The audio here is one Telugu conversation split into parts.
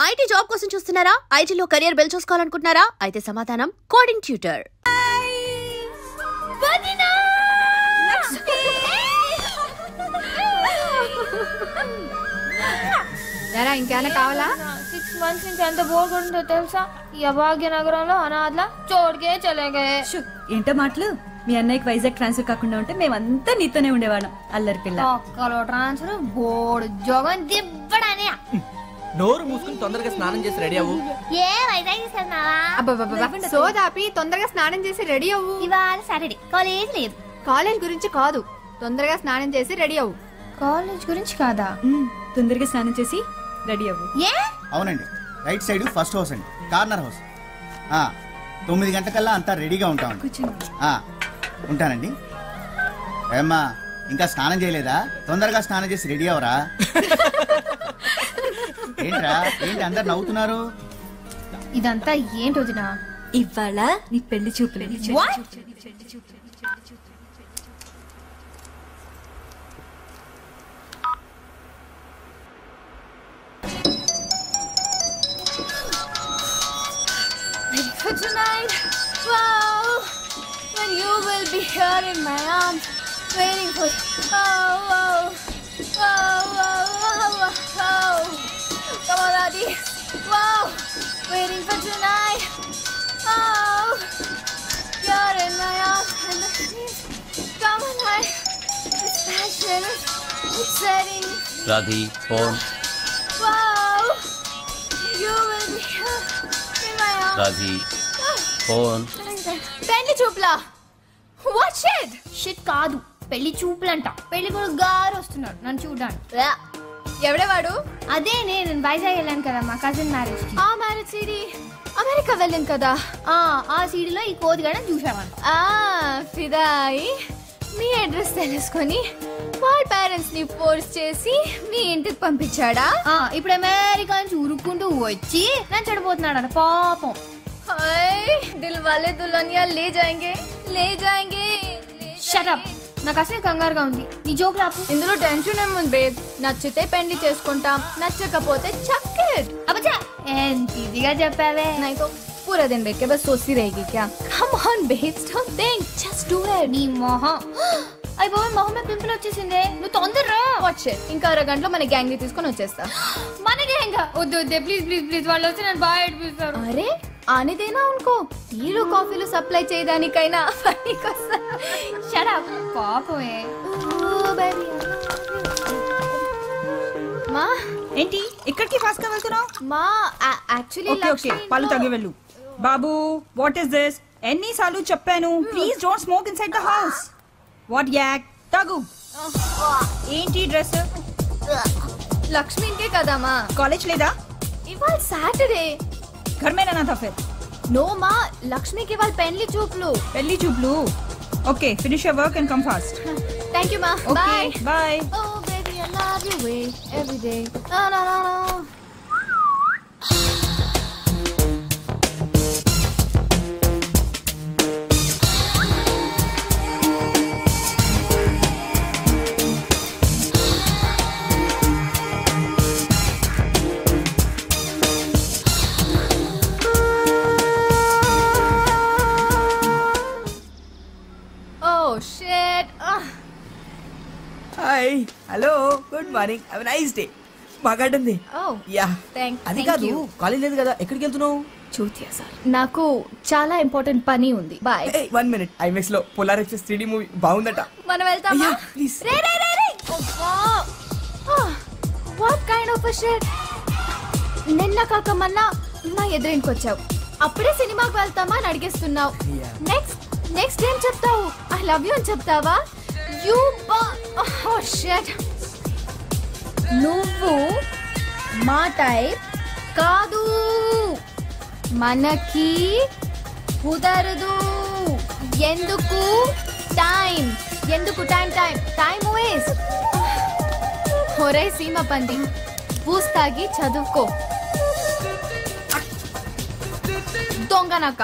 ఐటీ జాబ్ కోసం చూస్తున్నారా? ఐటీలో కెరియర్ బిల్డ్ చేసుకోవాలనుకుంటున్నారా? అయితే సమాధానం కోడింగ్ ట్యూటర్. ఇంకేమైనా కావాలా? 6 months నుంచి ఎంత బోర్ కొడుతుందో తెలుసా? ఈ అభాగ్య నగరంలో అనాథలా చోటుకే చలేగే. ఏంటో మాటలు. మీ అన్నయ్యకి వైజాగ్ ట్రాన్స్ఫర్ కాకుండా ఉంటే మేమంతా నీతోనే ఉండేవాళ్ళం. అల్లరి పిల్ల. ఒక్కలో ట్రాన్స్ఫర్ బోర్డు జోగం దిబ్బడానే. నోరు మూసుకుని తొందరగా స్నానం చేసి రెడీ అవ్వు. ఏ వైజాగ్ తీసుకెళ్తున్నావా? అబ్బబ్బబ్బ సోదాపి తొందరగా స్నానం చేసి రెడీ అవ్వు. ఇవాళ సాటర్డే కాలేజ్ లేదు. కాలేజ్ గురించి కాదు, తొందరగా స్నానం చేసి రెడీ అవ్వు. కాలేజ్ గురించి కాదా? తొందరగా స్నానం చేసి రెడీ అవ్వు. ఏ? అవునండి, రైట్ సైడ్ ఫస్ట్ హౌస్ అండి, కార్నర్ హౌస్. 9 గంటలకల్లా అంతా రెడీగా ఉంటామండి. ఉంటానండి. ఏమ్మా ఇంకా స్నానం చేయలేదా? తొందరగా స్నానం చేసి రెడీ అవరా. ఏంట్రా ఏంటి అందరు నవ్వుతున్నారు? ఇదంతా ఏంటి వదినా? ఇవాళ నీ పెళ్లి చూపులు. For tonight, wow, when you will be here in my arms, waiting for you. Oh, wow, wow, wow, wow, wow. Come on, Adi. Wow, waiting for tonight. Oh, you're in my arms and the dreams come alive. It's passionate, it's setting. Radhi, phone. Wow, you will be here in my arms. Radhi, phone. పెళ్లి చూపులా? What shit? షిట్ కాదు, పెళ్లి చూపులంట. పెళ్లి కూడా గారు వస్తున్నాడు నన్ను చూడడానికి. ఎవడేవాడు? అదే నేను వైజాగ్ వెళ్ళాను కదా మా కజిన్ మ్యారేజ్ కి. ఆ మ్యారేజ్ సీడీ అమెరికా వెళ్ళాను కదా. ఆ సీడీలో ఈ కోతిగాడని చూసామని. ఫిదాయి మీ అడ్రస్ తెలుసుకొని వాళ్ళ పేరెంట్స్ ని ఫోర్స్ చేసి మీ ఇంటికి పంపించాడా? ఇప్పుడు అమెరికా నుంచి ఉరుక్కుంటూ వచ్చి నన్ను చెడిపోతున్నాడు పాపం. దిల్ వాలే దుల్హనియా లే జాయేంగే లే జాయేంగే. షట్ అప్, నాకు అసలు కంగారుగా ఉంది. నీ జోక్ లాపు. ఇందులో టెన్షన్ ఏముంది బేబ్? నచ్చితే పెళ్లి చేసుకుంటాం, నచ్చకపోతే చక్కెట్. అబ్బా ఎంత ఇదిగా చెప్పావే. నైతో पूरा दिन बैठ के बस सोचती रहेगी क्या? Come on babes, don't think, just do it. నీ మొహం అయిపోయి మొహమే పింపుల్ వచ్చేసిందే. నువ్వు తొందరరా. వాచ్ ఇట్, ఇంకా అరగంటలో మన గ్యాంగ్ ని తీసుకొని వచ్చేస్తా. మన గ్యాంగ్? వద్దు వద్దే ప్లీజ్ ప్లీజ్ ప్లీజ్, వాళ్ళు వచ్చి నన్ను బాగా ఏడిపిస్తారు. అరే ఆనే దేనా ఉनको, టీలు కాఫీలు సప్లై చేయడానికైనా పనికొస్తా. షట్ అప్ పాపమే. మా ఏంటి ఇక్కడికి ఫాస్ట్ గా వెళ్తున్నావు? మా యాక్చువల్లీ ఓకే ఓకే పళ్ళు తగ్గి వెళ్ళు. బాబు వాట్ ఇస్ దిస్? ఎన్నిసార్లు చెప్పాను please don't smoke inside the house. What yuck తగు. ఏంటి డ్రెస్? లక్ష్మి ఇంకే కదా మా. కాలేజ్ లేదా? ఇవాళ సాటర్డే. घर में रहना था फिर. నో మా, లక్ష్మికి ఇవాళ పెళ్లి చూపులు. పెళ్లి చూపులు. Okay finish your work and come fast. Thank you మా. Okay bye. Oh baby I love you way every day. No no no no. Oh shit. Hi hello good morning have a nice day. బాగా ఆడింది. Oh యా thank అది thank కాదు, you. కాలేజ్ లేదు కదా, ఎక్కడికి వెళ్తున్నావు? చూతియా సార్, నాకు చాలా ఇంపార్టెంట్ పని ఉంది. బాయ్. 1 minute, ఐమెక్స్ లో పోలార్ ఎక్స్ప్రెస్ 3D మూవీ బాగుందట. మనం వెళ్తామా? Yeah, please. Ray ray ray ray. What kind of a shit. నిన్న కాక మొన్న నా ఎదురింటికి వచ్చావు, అప్పుడే సినిమాకి వెళ్తామా అని అడిగేస్తున్నావు. Yeah. నెక్స్ట్ ఏం చెప్తావు? ఐ లవ్ యూ అని చెప్తావా? You oh shit. నువ్వు మా టైప్ కాదు, మనకి కుదరదు. ఎందుకు టైం టైం వేస్ట్. ఒరే సీమ పంది, పూస్తాగి చదువుకో దొంగనక.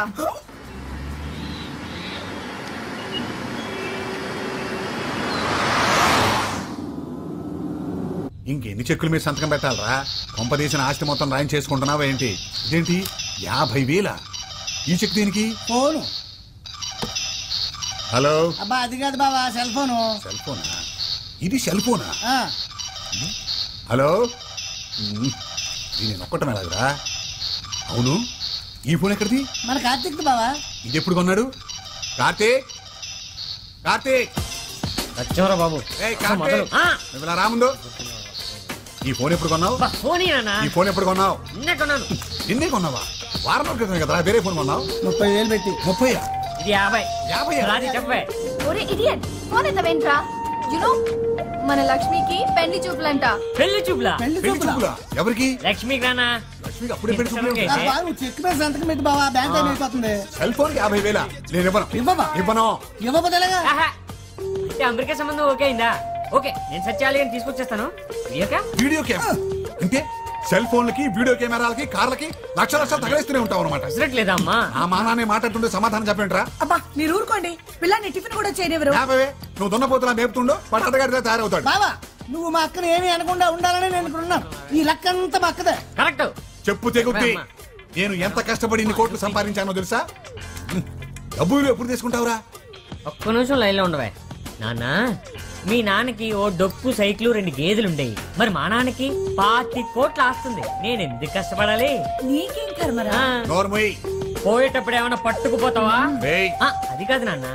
ఇంకెన్ని చెక్కులు మీరు సంతకం పెట్టాలరా? కొంపదీసిన ఆస్తి మొత్తం రాయం చేసుకుంటున్నావా ఏంటి? ఇదేంటి 50,000? ఈ చెక్ దేనికి? ఫోను. హలో. అబ్బా అది కాదు బావా, సెల్ ఫోను. సెల్ ఫోనా? ఇది సెల్ ఫోనా? హలో. నేను ఒక్కటం ఎలాగరా? అవును, ఈ ఫోన్ ఎక్కడిది? మన కార్తీక్ బావా. ఇది ఎప్పుడు కొన్నాడు? కార్తీక్, కార్తీక్ వచ్చారా బాబు? రాముందు, ఈ ఫోన్ ఎప్పుడు కొన్నావు? ఈ ఫోన్ ఎప్పుడు కొన్నావు? నిన్నే కొన్నావా? వారం క్రితమే కదా వేరే ఫోన్ కొన్నావు. 30,000 పెట్టి. 30? ఇది 50. చెప్పే. ఒరే ఇడియట్, ఫోన్ ఎత్తవేంట్రా? యు నో మన లక్ష్మికి పెళ్లి చూపులంట. పెళ్లి చూపులా? పెళ్లి చూపులా? ఎవరికి? లక్ష్మికి రానా? లక్ష్మికి అప్పుడే పెళ్లి చూపులు? చెక్ మీద సంతకం పెట్టి బావా, బ్యాంక్ టైం అయిపోతుంది. సెల్ ఫోన్ కి 50,000? నేను ఇవ్వను. ఇవ్వబోతేగా. అమెరికా సంబంధం ఓకే అయిందా? ఓకే, నేను సత్యాలి అని తీసుకొచ్చేస్తాను. వీడియో కెమెరా అంటే సెల్ ఫోన్లకి, వీడియో కెమెరాలకి, కార్లకి లక్షలు తగిలిస్తూనే ఉంటావు అనమాట. లేదా అమ్మా? ఆ మానాన్ని మాట్లాడుతుంటే సమాధానం చెప్పండి రా. అబ్బా మీరు ఊరుకోండి, పిల్లాన్ని టిఫిన్ కూడా చేయనివ్వరు. నువ్వు దున్నపోతులా మేపుతుండో పట్టడగాడిగా తయారవుతాడు. బావా నువ్వు మా అక్కని ఏమీ అనకుండా ఉండాలని నేను ఇక్కడ ఉన్నాను. ఈ లెక్క అంతా మా అక్కదే. కరెక్ట్. చెప్పు తెగుద్ది. నేను ఎంత కష్టపడి ఇన్ని కోట్లు సంపాదించానో తెలుసా? డబ్బులు ఎప్పుడు తీసుకుంటావురా? ఒక్క నిమిషం లైన్ లో ఉండవే. నాన్న, మీ నాన్నకి ఓ డొక్కు సైకిల్ 2 గేదెలు ఉండేవి. మరి మా నాన్నకి 25 కోట్లు ఆస్తుంది. నేను ఎందుకు కష్టపడాలి? నీకేం కర్మరా? పోయేటప్పుడు ఏమైనా పట్టుకుపోతావా? అది కాదు నాన్న,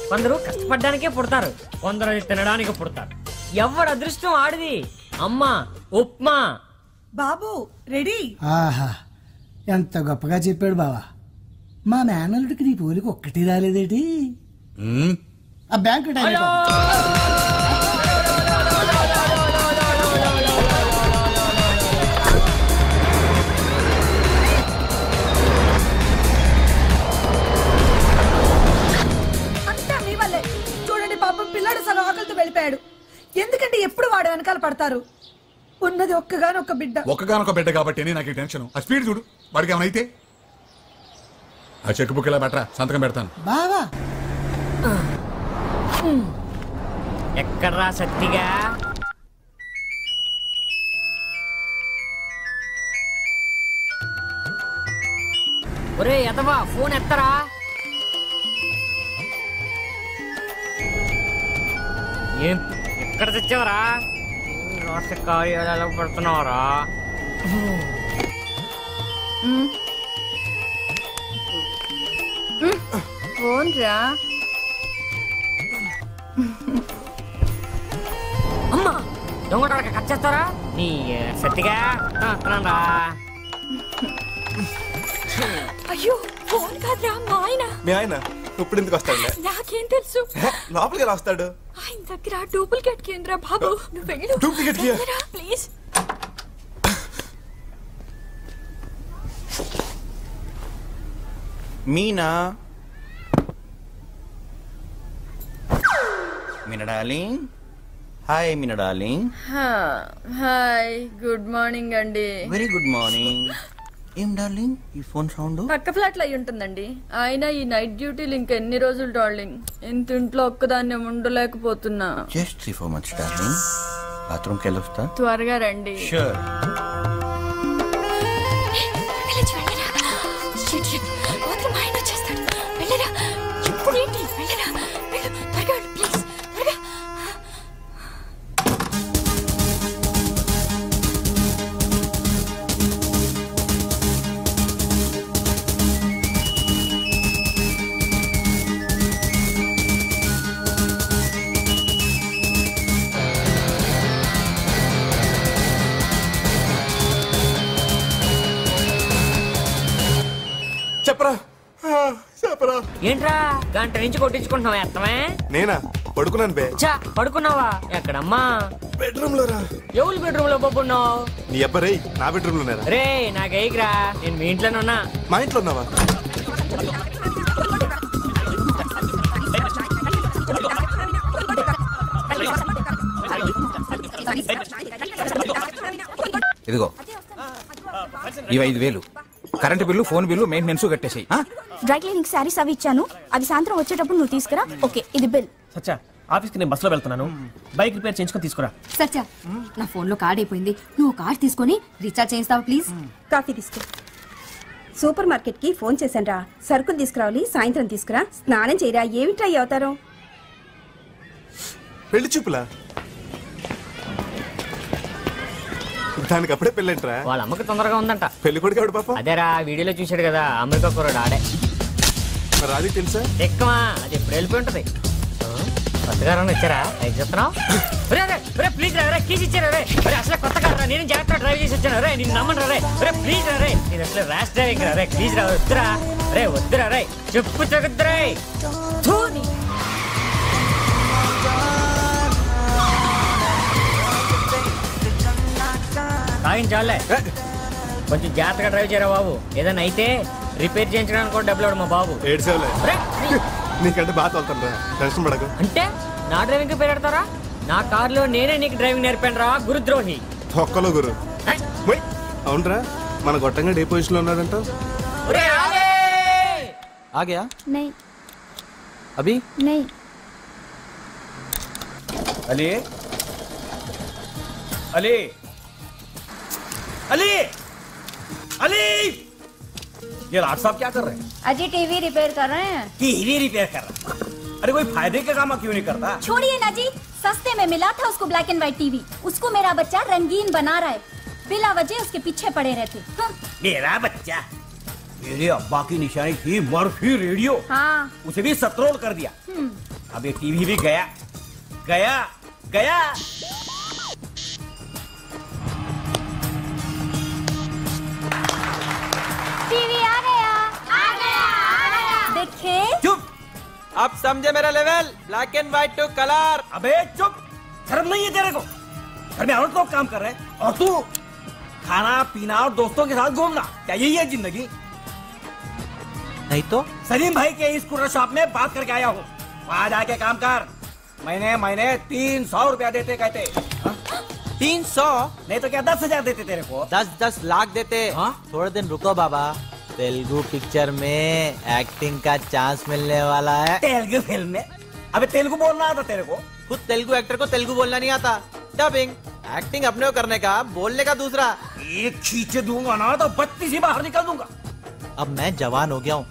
కొందరు కష్టపడడానికే పుడతారు, కొందరు తినడానికి పుడతారు. ఎవరు అదృష్టం ఆడిది. అమ్మా ఉప్మా. బాబు రెడీ. ఆహా ఎంత గొప్పగా చెప్పాడు బావా. మా మేనల్లుడికి నీ పోలికి ఒక్కటి రాలేదేటి? ఆ బ్యాంకు టైం. అంతా మీ వల్లే. చూడండి పాపం పిల్లాడు సగం ఆకలితో వెళ్ళిపోయాడు. ఎందుకంటే ఎప్పుడు వాడు వెనకాల పడతారు. ఉన్నది ఒక్కగానొక్క బిడ్డ కాబట్టి నాకు టెన్షన్. ఆ స్పీడ్ చూడు, వాడికి ఏమైనా అయితే. ఆ చెక్ బుక్ ఇలా బెటరా, సంతకం పెడతాను. బావా ఎక్కడ్రా సత్తిగా? ఒరే ఎదవా, ఫోన్ ఎత్తరా. ఏం ఎక్కడ తెచ్చావరా? రాష్ట్ర కార్యాలయాలకు పడుతున్నావరా? ఫోన్ రా. అమ్మా దొంగ కట్ చేస్తారా నీ సత్తిగా? రా. అయ్యో ఫోన్ కాదురా, మా ఆయన. మీ ఆయన ఇప్పుడు ఎందుకు వస్తాడు? నాకేం తెలుసు. లోపలికి ఎలా వస్తాడు? ఆయన దగ్గర డూప్లికేట్ కేంద్ర బాబు. నువ్వు వెళ్ళు. Duplicate please. Meena, Meena darling. Hi Meena darling. Hi, good morning అండి. Very good morning. ఏం డార్లింగ్ ఈ ఫోన్ సౌండ్? పక్క ఫ్లాట్ లో అయి ఉంటుందండి. ఆయన ఈ నైట్ డ్యూటీలు ఇంకెన్ని రోజులు డార్లింగ్? ఇంత ఇంట్లో ఒక్కదాన్ని ఉండలేకపోతున్నా. Just 3-4 months darling. బాత్రూమ్ కి వెళ్ళొస్తా. త్వరగా రండి. షూర్. ఏంట్రా గంట నుంచి కొట్టించుకుంటున్నావా? ఎత్తమే. నేనా? పడుకున్నాను బే. పడుకున్నావా? ఎక్కడమ్మా? బెడ్రూమ్ లో రా. ఎవరి బెడ్రూమ్ లో పడుకున్నావు? నీ అబ్బరే నా బెడ్రూమ్ లోనే రా. రే నాకేగిరా, నేను మీ ఇంట్లోనే ఉన్నా. మా ఇంట్లో ఉన్నావా? ఇదిగో ఇవి 5,000. Current bill, phone bill, maintenance కట్టేసాయి. డ్రై క్లీనింగ్ శారీస్ అవి ఇచ్చాను. అది సాయంత్రం వచ్చేటప్పుడు నువ్వు తీసుకురా. ఓకే, ఇది బిల్. సచ్చా ఆఫీస్కి నేను బస్సులో వెళ్తున్నాను. బైక్ రిపేర్ చేయించుకొని తీసుకురా. సత్య, నా ఫోన్ లో కార్డ్ అయిపోయింది. నువ్వు కార్డ్ తీసుకొని రీఛార్జ్ చేయిస్తావా ప్లీజ్? కాఫీ తీసుకో. సూపర్ మార్కెట్ కి ఫోన్ చేశాను రా, సరుకులు తీసుకురావాలి, సాయంత్రం తీసుకురా. స్నానం చేయరా, ఏమిట్రా ఈ అవతారం? పెళ్లి చూపులా? దానికి అప్పుడే పెళ్ళంటరా? వాళ్ళ అమ్మకి తొందరగా ఉందంట. పెళ్లి కొడుకు ఎవడు పాప? అదేరా వీడియోలో చూశాడు కదా, అమెరికా కుర్రాడు ఆడే. మరి అది తెలుసా? ఎక్కువ అది ఎప్పుడు వెళ్ళిపోయి ఉంటది. కొత్తగా వచ్చారా? ఏం చెప్తున్నావు? ప్లీజ్ రే, కీస్ ఇచ్చారా రే? అసలు కొత్త కారా, నేను జాగ్రత్త డ్రైవ్ చేసి వచ్చాను రే. నేను నమ్మను రే. ప్లీజ్ రే, నేను అసలు ర్యాష్ డ్రైవింగ్ రే. ప్లీజ్ రా, వద్దురా రే, వద్దురా రే, చెప్పు తగ్గుద్దురా. తాగించాలే, కొంచెం జాగ్రత్తగా డ్రైవ్ చేయరా బాబు. ఏదైనా అయితే రిపేర్ చేయించడానికి కూడా డబ్బులు మా బాబు. నీకంటే బాగా తోలుతాను రా, టెన్షన్ పడకు. అంటే నా డ్రైవింగ్ కి పెడతారా? నా కార్లో నేనే నీకు డ్రైవింగ్ నేర్పాను రా, గురుద్రోహి. ఒక్కలో గురు. అవునరా, మన గొట్టంగా డే పొజిషన్ లో ఉన్నాడంట. आ गया? नहीं अभी नहीं। अली अली अली अली, ये राज साहब क्या कर रहे हैं? अजी टीवी रिपेयर कर रहे हैं। टीवी रिपेयर कर रहा है? अरे कोई फायदे का काम क्यों नहीं करता? छोड़िए ना जी, सस्ते में मिला था उसको ब्लैक एंड व्हाइट टीवी। उसको मेरा बच्चा रंगीन बना रहा है, बिला वजह उसके पीछे पड़े रहते। मेरा बच्चा? मेरे अब्बा की निशानी थी मर्फी रेडियो। हाँ, उसे भी सत्रोल कर दिया। अब ये टीवी भी गया गया गया। टीवी आ गया आ गया आ गया। देखे? चुप, अब समझे मेरा level. Black and white to colour. अबे चुप, शर्म नहीं है तेरे को? घर में औरत लोग काम कर रहे हैं और तू खाना पीना और दोस्तों के साथ घूमना, क्या यही है जिंदगी? नहीं तो सलीम भाई के स्कूटर शॉप में बात करके आया हूँ, वहाँ जाके काम कर। महीने महीने 300 रुपया देते कहते। 300? नहीं तो क्या 10,000 देते तेरे को? 10-10 लाख देते। थोड़े दिन रुको बाबा, तेलुगु पिक्चर में एक्टिंग का चांस मिलने वाला है। तेलुगु फिल्म में? अबे तेलुगु बोलना आता तेरे को? खुद तेलुगु एक्टर को तेलुगु बोलना नहीं आता। डबिंग एक्टिंग अपने को करने का, बोलने का दूसरा। एक खींच दूंगा ना तो 32 ही बाहर निकल दूंगा। अब मैं जवान हो गया हूँ,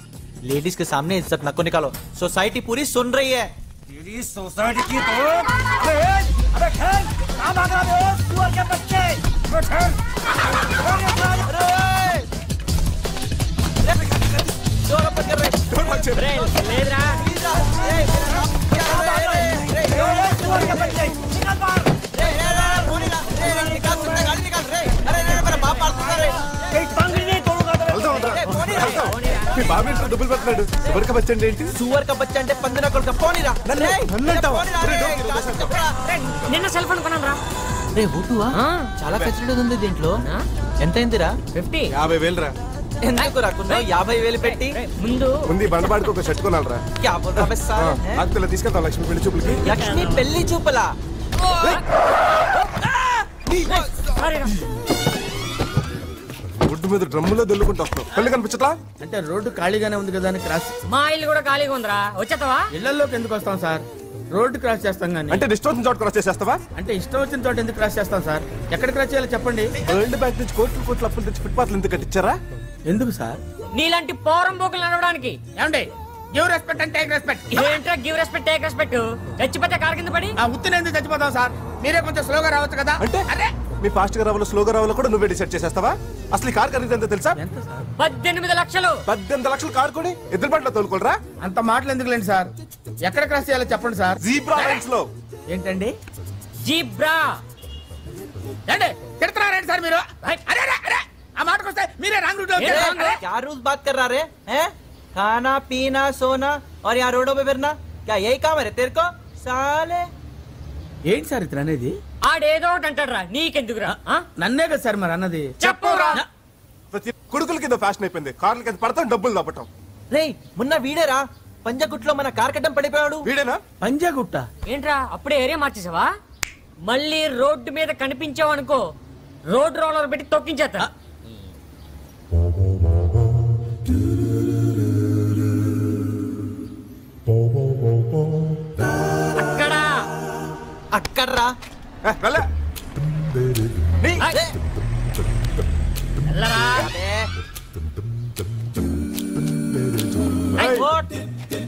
लेडीज के सामने इज्जत नको निकालो। सोसाइटी पूरी सुन रही है। तेरी सोसाइटी की तो अबे खेल, कहाँ भाग रहा है सुअर के बच्चे? డబ్బులు పెట్టాడు. సువర్ కా బచ్చా అంటే ఏంటి? సువర్ కా బచ్చా అంటే పందిన కొడుకు. పోనీరా. నిన్న సెల్ ఫోన్ కొన్నాను రా. రే బుట్టువా, చాలా ఫెసిలిటీ ఉంది దీంట్లో. ఎంత అయిందిరా? 50. 50,000 రా. ఎందుకు రాకుండా 50,000 పెట్టి ముందు బండబాడికి ఒక షర్ట్ కొనాలరా. తీసుకెళ్తాం లక్ష్మి పెళ్లి చూపులకి. లక్ష్మి పెళ్లి చూపులా? గుడ్డు మీద డ్రమ్ములో దొల్లుకుంటూ వస్తాం. పెళ్లి కనిపించట్లా? అంటే రోడ్డు ఖాళీగానే ఉంది కదా అని క్రాస్. మా ఇల్లు కూడా ఖాళీగా ఉందిరా, వచ్చేస్తావా? ఇళ్లలోకి ఎందుకు వస్తాం సార్? రోడ్డు క్రాస్ చేస్తాం కానీ. అంటే ఇష్టం వచ్చిన చోట క్రాస్ చేసేస్తావా? అంటే ఇష్టం వచ్చిన చోట ఎందుకు క్రాస్ చేస్తాం సార్? ఎక్కడ క్రాస్ చేయాలో చెప్పండి. వరల్డ్ బ్యాంక్ నుంచి కోట్లు అప్పులు తెచ్చి ఫుట్పాత్లు ఎందుకు కట్టించారా? ఎందుకు సార్? నీలాంటి పోరం పోకులు నడవడానికి. ఏమండి, గివ్ రెస్పెక్ట్ అంటే టేక్ రెస్పెక్ట్. ఏంట్రా గివ్ రెస్పెక్ట్ టేక్ రెస్పెక్ట్? చచ్చిపోతే కారు కింద పడి ఆ ఉత్తిని ఎందుకు చచ్చిపోతాం సార్? మీరే కొంచెం స్లోగా రావచ్చు కదా. అంటే అరే మీ ఫాస్ట్ గా రావాలో స్లోగా రావాలో కూడా నువ్వే డిసైడ్ చేసేస్తావా? అసలు ఈ కార్ ఖరీదు ఎంత తెలుసా? 18 లక్షలు. 18 లక్షలు కార్ కొని ఎదురు బండ్లో తోలుకోరా? అంత మాటలు ఎందుకులేండి సార్. ఎక్కడ క్రాస్ చేయాలో చెప్పండి సార్. జీబ్రా లైన్స్ లో. ఏంటండి జీబ్రా? తిడుతున్నారండి సార్ మీరు? అరే అరే, ఆ మాటకు వస్తే మీరే రాంగ్ రూట్ లో వచ్చారు. क्या रूल्स बात कर रहा रे? हैं? खाना पीना सोना और यहाँ रोडों पे फिरना, क्या यही काम है तेरे को? साले ఏంటి సార్ ఇతను అనేది? ఆడేదో ఒకటి అంటాడురా, నీకెందుకురా? నన్నే కదా సార్ మరి అన్నది. చెప్పురా. కొడుకుల కింద ఫ్యాషన్ అయిపోయింది, కార్ల కింద పడతాం డబ్బులు దాపటం. రే మొన్న వీడేరా పంజగుట్లో మన కార్ కట్టం పడిపోయాడు. వీడేనా? పంజాగుట్ట ఏంట్రా అప్పుడే ఏరియా మార్చేసావా? మళ్ళీ రోడ్డు మీద కనిపించావు అనుకో, రోడ్ రోలర్ పెట్టి తొక్కించేస్తా. అక్కడ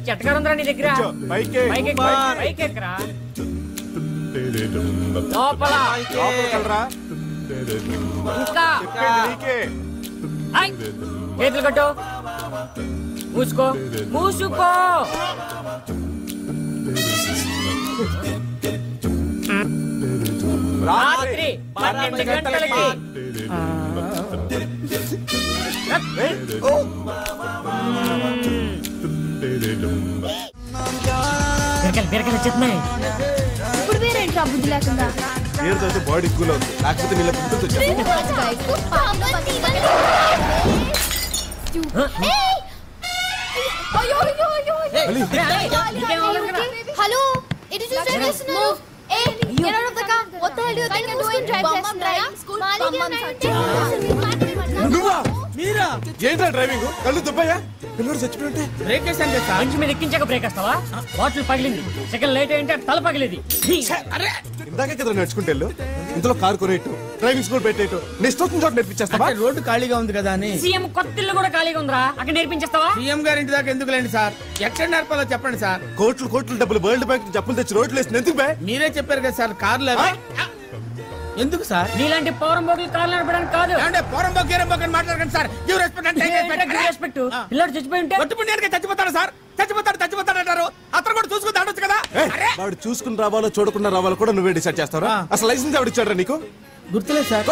చెట్టగారుందిరా నీ దగ్గర పైకెక్కరా లోపల ఇంకా చేతులు కట్టు మూసుకో మూసుకో రాత్రి 12 గంటలకి బీరకాయలు వచ్చేస్తున్నాయి. ఇప్పుడు వేరేంట్రా బుద్ధి లేకుండా పేరుతో బాడీ కూల్ అవుతుంది, లేకపోతే నీళ్ళ పుట్టుకు హలో ఇట్ ఇస్ చేస్తున్నారు. Get out of the car. What the hell do you think you're doing? Drive మీరా ఏంట్రా డ్రైవింగ్? కళ్ళు దుబ్బయ్యా, పిల్లడు చచ్చిపోయింటే బ్రేక్ వేసాను కదా. మంచి మీద ఎక్కించాక బ్రేక్ వేస్తావా? బాటిల్ పగిలింది, సెకండ్ లేట్ అయింటే తల పగిలేది. ఇందాకే కదా నడుచుకుంటే ఇంతలో కారు కొనేట్టు డ్రైవింగ్ స్కూల్ పెట్టేట్టు నెక్స్ట్ చోట నేర్పించేస్తావా? రోడ్డు ఖాళీగా ఉంది కదా అని. సీఎం కొత్త ఇల్లు కూడా ఖాళీగా ఉందిరా, అక్కడ నేర్పించేస్తావా? సీఎం గారి ఇంటి దాకా ఎందుకు లేండి సార్, ఎక్కడ నేర్పాలో చెప్పండి సార్. కోట్లు కోట్లు డబ్బులు వరల్డ్ బ్యాంక్ చెప్పులు తెచ్చి రోడ్లు వేసి ఎందుకు బే? మీరే చెప్పారు కదా సార్ కార్లు ఎందుకు సార్? నీలాంటి పౌరం బోగులు కార్లు నడపడానికి కాదు. పౌరం బోగ్ గేరం బోగ్ అని మాట్లాడకండి సార్. గివ్ రెస్పెక్ట్ అంటే రెస్పెక్ట్. పిల్లడు చచ్చిపోయి ఉంటే ఒట్టుపుణ్యానికి చచ్చిపోతాడు సార్, చచ్చిపోతాడు అంటారు. అతను కూడా చూసుకుని దాడొచ్చు కదా. వాడు చూసుకుని రావాలో చూడకుండా రావాలో కూడా నువ్వే డిసైడ్ చేస్తావా? అసలు లైసెన్స్ ఎవరు ఇచ్చాడ్రా నీకు? గుర్తులేదు సార్.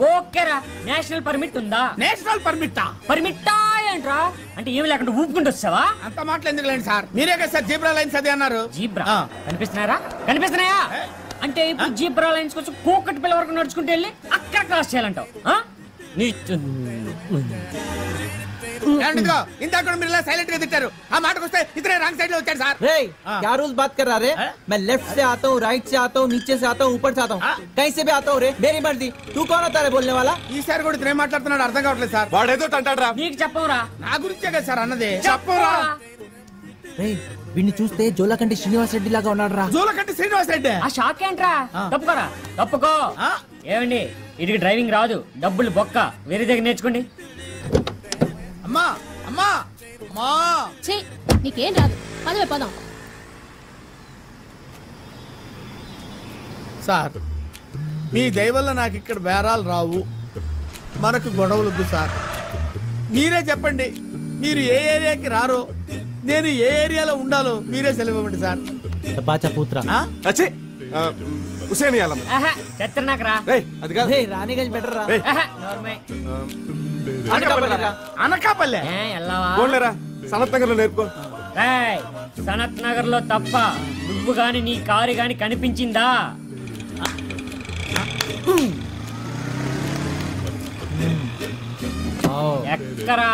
ఓకేరా, నేషనల్ పర్మిట్ ఉందా? నేషనల్ పర్మిట్టా? పర్మిట్టా ఏంట్రా? అంటే ఏమి లేకుండా ఊపుకుంటూ వచ్చావా? అంత మాటలు ఎందుకు లేండి సార్, మీరే కదా సార్ జీబ్రా లైన్స్ అదే అన్నారు. జీబ్రా కనిపిస్తున్నారా? కనిపిస్తున్నాయా? అంటే ఇప్పుడు జీబ్రా లైన్స్ కోసం కోకటి పిల్ల వరకు నడుచుకుంటూ వెళ్ళి అక్కడ క్రాస్ చేయాలంటావు? ఇందాక మీరు సైలెంట్ గా తిట్టారు, ఆ మాటకు వస్తే ఇతరే రాంగ్ సైడ్ లో వచ్చాడు సార్. रे क्या रूल्स बात कर रहा रे? मैं लेफ्ट से आता हूँ, राइट से आता हूँ, नीचे से आता हूँ, ऊपर से आता हूँ, कहीं से भी आता हूँ रे, मेरी मर्जी. तू कौन होता है बोलने वाला? ఈసారి కూడా ఇతనే మాట్లాడుతున్నాడు, అర్థం కావట్లేదు సార్. వాడేదో అంటాడురా. నీకు చెప్పవురా? నా గురించే కదా సార్ అన్నది. చెప్పరా రే, వీడిని చూస్తే జోలకంటి శ్రీనివాస్ రెడ్డి లాగా ఉన్నాడు రా. జోలకంటి శ్రీనివాస్ రెడ్డి? ఆ షాక్ ఏంట్రా? తప్పుకోరా, తప్పుకో. ఏమండి, ఇది డ్రైవింగ్ రాదు, డబ్బులు బొక్క, వేరే దగ్గర నేర్చుకోండి. అమ్మా అమ్మా అమ్మా, నీకేం రాదు, పదవే పదం. సార్ మీ దయ వల్ల నాకు ఇక్కడ బేరాలు రావు, మనకు గొడవలు వద్దు సార్. మీరే చెప్పండి, మీరు ఏ ఏరియాకి రారో, నేను ఏ ఏరియాలో ఉండాలో మీరే సెలవు ఇవ్వండి సార్. బాచా పూత్రా హుసేన్ యాలం చెత్తనాకరా. అది కాదు, రాణిగంజ్ బెటర్ రా. అనకాపల్లె పోలేరా, సనత్ నగర్ లో నేర్పుకో. సనత్ నగర్ లో తప్ప నువ్వు గాని నీ కారు గాని కనిపించిందా? ఎక్కరా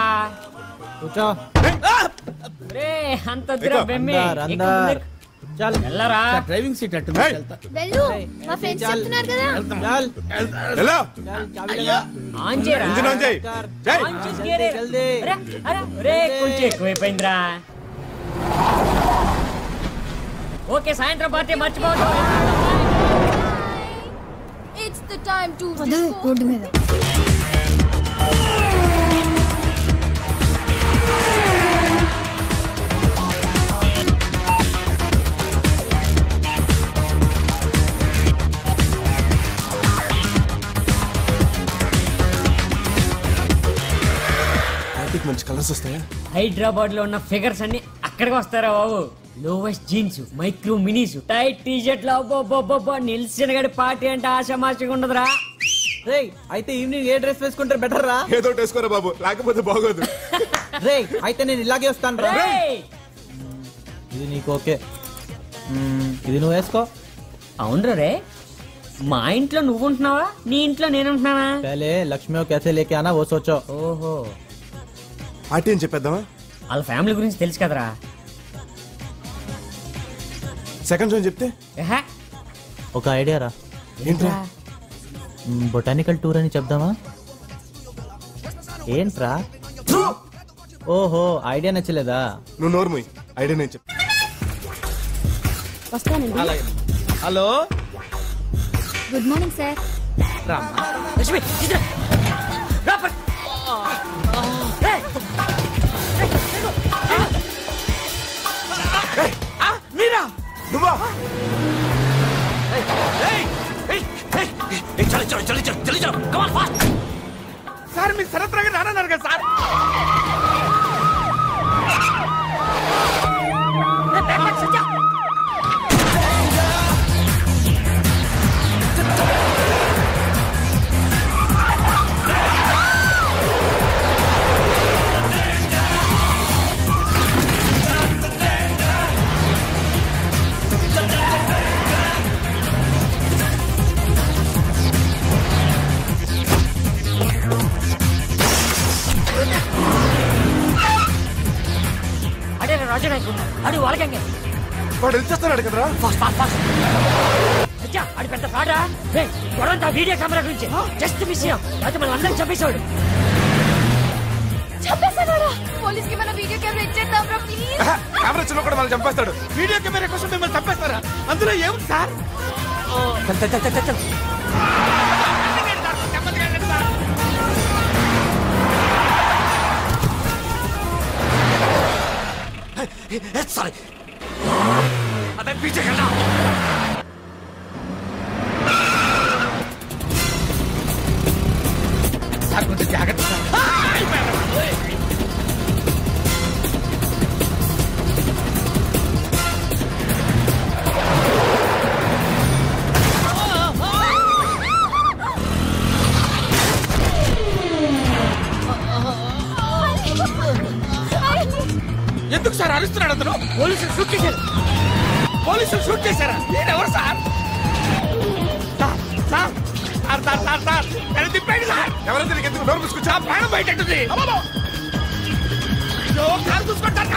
కూర్చో. అంత బెమ్మి డ్రైవింగ్ సీట్ అట్టు వెళ్ళు, మా ఫ్రెండ్స్ చెప్తున్నారు కదా. కొంచెం ఎక్కువైపోయిందిరా. ఓకే, సాయంత్రం పార్టీ మర్చిపోవద్దు. It's the time to road మీద మంచి కలర్స్ వస్తాయా? హైదరాబాద్ లో ఉన్న ఫిగర్స్ అన్ని అక్కడికి వస్తారా బాబు? Lowest jeans, micro minis, tight T షర్ట్లు, నిల్సిన గడి పార్టీ అంటే ఆశామాషగా ఉండదురా. రే, అయితే ఈవినింగ్ ఏ డ్రెస్ వేసుకుంటారు బెటర్ రా? ఏదో వేసుకోరా బాబు, లేకపోతే బాగోదు. రే, అయితే నేను ఇలాగే వస్తాను రా. ఇది నీకు ఓకే, ఇది నువ్వు వేసుకో. అవునరా రే, మా ఇంట్లో నువ్వు ఉంటున్నావా, నీ ఇంట్లో నేను ఉంటున్నానా? పहले లక్ష్మి कैसे लेके आना वो सोचो. ఓహో, పార్టీ అని చెప్పేద్దామా? వాళ్ళ ఫ్యామిలీ గురించి తెలుసు కదరా. సెకండ్ జోన్ చెప్తే ఒక ఐడియా రా. ఏంట్రా? బొటానికల్ టూర్ అని చెప్దామా? ఏంట్రా? ఓహో, ఐడియా నచ్చలేదా? నువ్వు నోర్మోయ్, ఐడియా నేను చెప్తా. వస్తానండి. Hello good morning sir. Lakshmi మీరా నువ్వా? సార్ మీరు సరత్రాగా రానన్నారు కదా సార్. అడే రాజనాయకు అడు వాళ్ళకంగే వాడు వెళ్ళిచేస్తున్నాడు కదరా. అది పెద్ద పాట గొడవంతా వీడియో కెమెరా గురించి జస్ట్ విషయం అయితే మనం అందరం చంపేశాడు. పోలీస్ కి మన వీడియో కెమెరా ఇచ్చేద్దాం రా ప్లీజ్. కెమెరా చిన్న కూడా వాళ్ళు చంపేస్తాడు. వీడియో కెమెరా కోసం మిమ్మల్ని చంపేస్తారా? అందులో ఏముంది సార్? अबे पीछे करना। సార్ కొంచెం జాగ్రత్త సార్. ఎందుకు సార్ అరుస్తున్నాడు అతను? పోలీసులు షూట్ చేశారు. పోలీసులు షూట్ చేశారా? ఎవరు sir? Sir sir sir sir sir sir తిప్పండి సార్. ఎవరైతే నీకు ఎందుకు డోర్ మూసుకొచ్చా? ప్రాణం బయటెట్టుంది. అయ్యో కారు చూసుకుంటారు.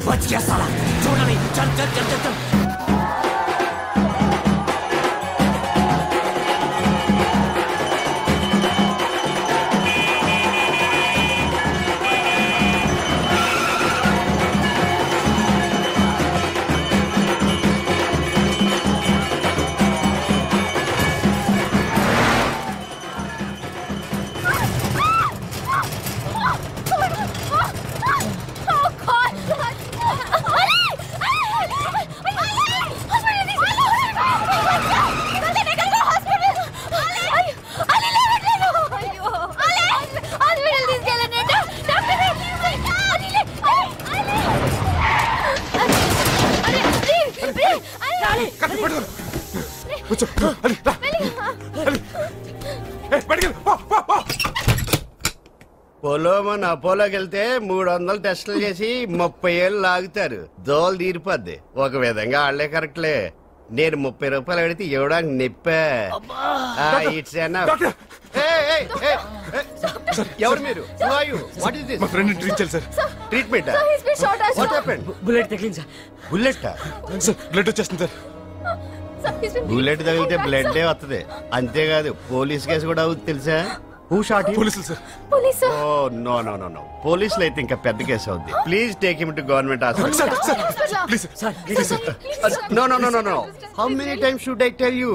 बच गया साला, छोड़ना नहीं, चल चल चल चल चल। పొలో మన అపోలోకి వెళ్తే 300 టెస్టులు చేసి 30 ఏళ్ళు లాగుతారు. దోలు తీరిపోద్ది. ఒక విధంగా వాళ్లే కరెక్ట్లే. నేను 30 రూపాయలు అడిగితే ఇవ్వడానికి నెప్పా. ఎవరు మీరు? ట్రీట్మెంట్ బుల్లెట్ తగిలింది సార్. బుల్లెట్ బ్లడ్ వచ్చేస్తుంది సార్. బుల్లెట్ తగిలితే బ్లడ్ వస్తుంది. అంతేకాదు పోలీస్ కేసు కూడా అవుతుంది తెలుసా? పోలీసులు sir. Oh no no no no, పోలీసులు అయితే ఇంకా పెద్ద కేసు అవుద్ది. Please take him to government hospital. No no no no no, how many times should I tell you?